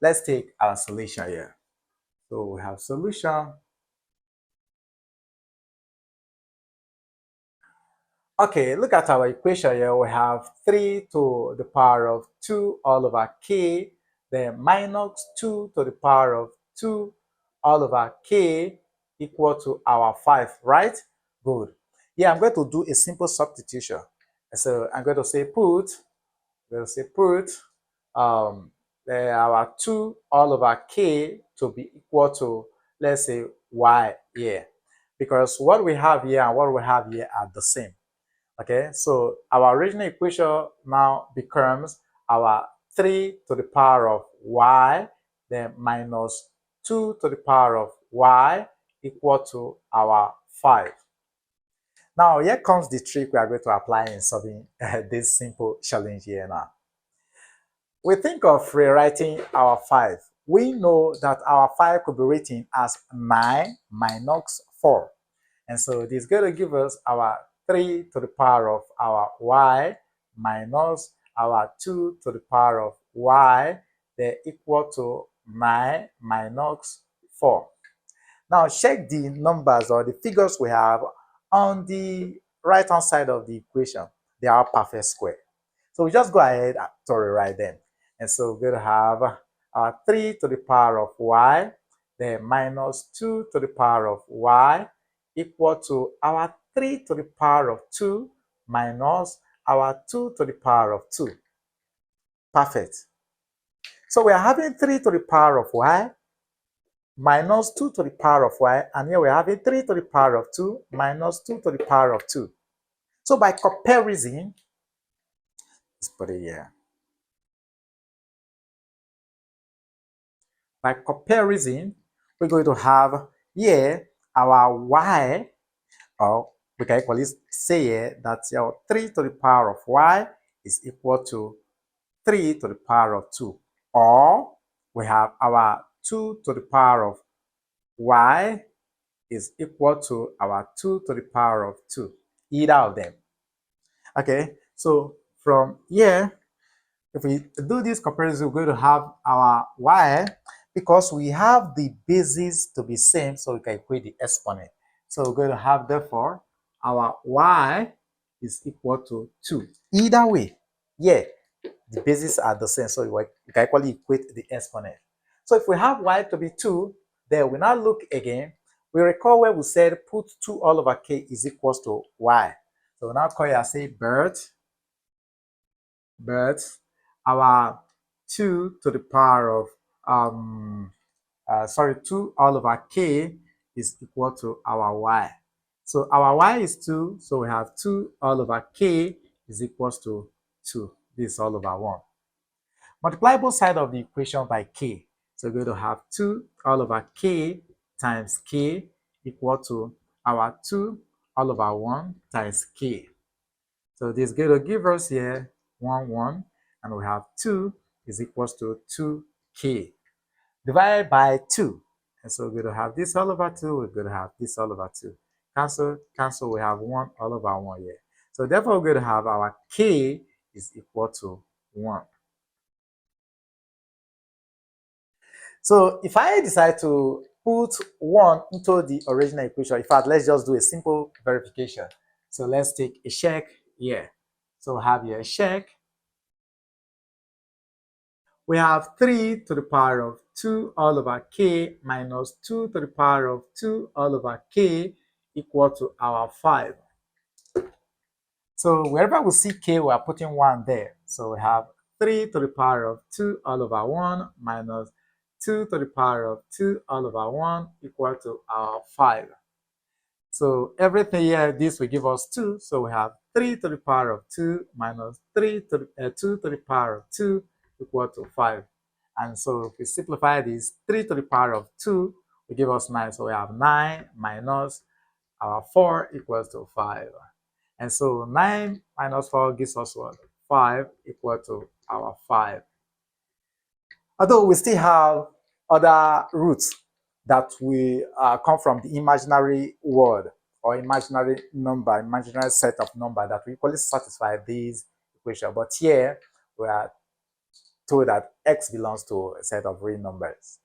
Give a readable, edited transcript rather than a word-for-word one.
let's take our solution here. So we have solution. Okay, look at our equation here. We have 3 to the power of 2 all over k, then minus 2 to the power of 2 all over k equal to our 5, right? Good. Yeah, I'm going to do a simple substitution. So I'm going to say put, um, our 2 all over k to be equal to, let's say, y here. Because what we have here and what we have here are the same. Okay, so our original equation now becomes our 3 to the power of y, then minus 2 to the power of y equal to our 5. Now, here comes the trick we are going to apply in solving this simple challenge here now. We think of rewriting our 5. We know that our 5 could be written as 9 minus 4. And so this is going to give us our 3 to the power of our y minus our 2 to the power of y, they're equal to 9 minus 4. Now check the numbers or the figures we have on the right hand side of the equation. They are perfect square. So we just go ahead to rewrite them. And so we're going to have our 3 to the power of y, then minus 2 to the power of y equal to our 3 to the power of 2 minus our 2 to the power of 2. Perfect. So we are having 3 to the power of y minus 2 to the power of y, and here we're having 3 to the power of 2 minus 2 to the power of 2. So by comparison, let's put it here. By comparison, we're going to have here our y, or we can equally say here that your 3 to the power of y is equal to 3 to the power of 2. Or we have our 2 to the power of y is equal to our 2 to the power of 2. Either of them. Okay, so from here, if we do this comparison, we're going to have our y, because we have the bases to be same, so we can equate the exponent. So we're going to have, therefore, our y is equal to 2. Either way, yeah, the bases are the same, so we can equally equate the exponent. So if we have y to be 2, then we now look again. We recall where we said put 2 all over k is equals to y. So we now call it and say but our 2 to the power of 2 all over k is equal to our y. So our y is 2, so we have 2 all over k is equals to 2. This is all over 1. Multiply both sides of the equation by k. So we're going to have 2 all over k times k equal to our 2 all over 1 times k. So this is going to give us here 1, 1, and we have 2 is equals to 2k. Divided by 2. And so we're going to have this all over 2, we're going to have this all over 2. Cancel, we have 1 all over 1 here. So therefore, we're going to have our k is equal to 1. So if I decide to put 1 into the original equation, in fact, let's just do a simple verification. So let's take a check here. So we have here a check. We have 3 to the power of 2 all over k minus 2 to the power of 2 all over k equal to our 5. So wherever we see k, we are putting 1 there. So we have 3 to the power of 2 all over 1 minus 2 to the power of 2 all over 1 equal to our 5. So everything here, this will give us 2. So we have 3 to the power of 2 minus 2 to the power of 2 equal to 5. And so if we simplify this, 3 to the power of 2 will give us 9. So we have 9 minus our 4 equals to 5. And so 9 minus 4 gives us what? 5 equal to our 5. Although we still have other roots that will come from the imaginary word or imaginary number, imaginary set of number that will equally satisfy these equation. But here we are told that x belongs to a set of real numbers.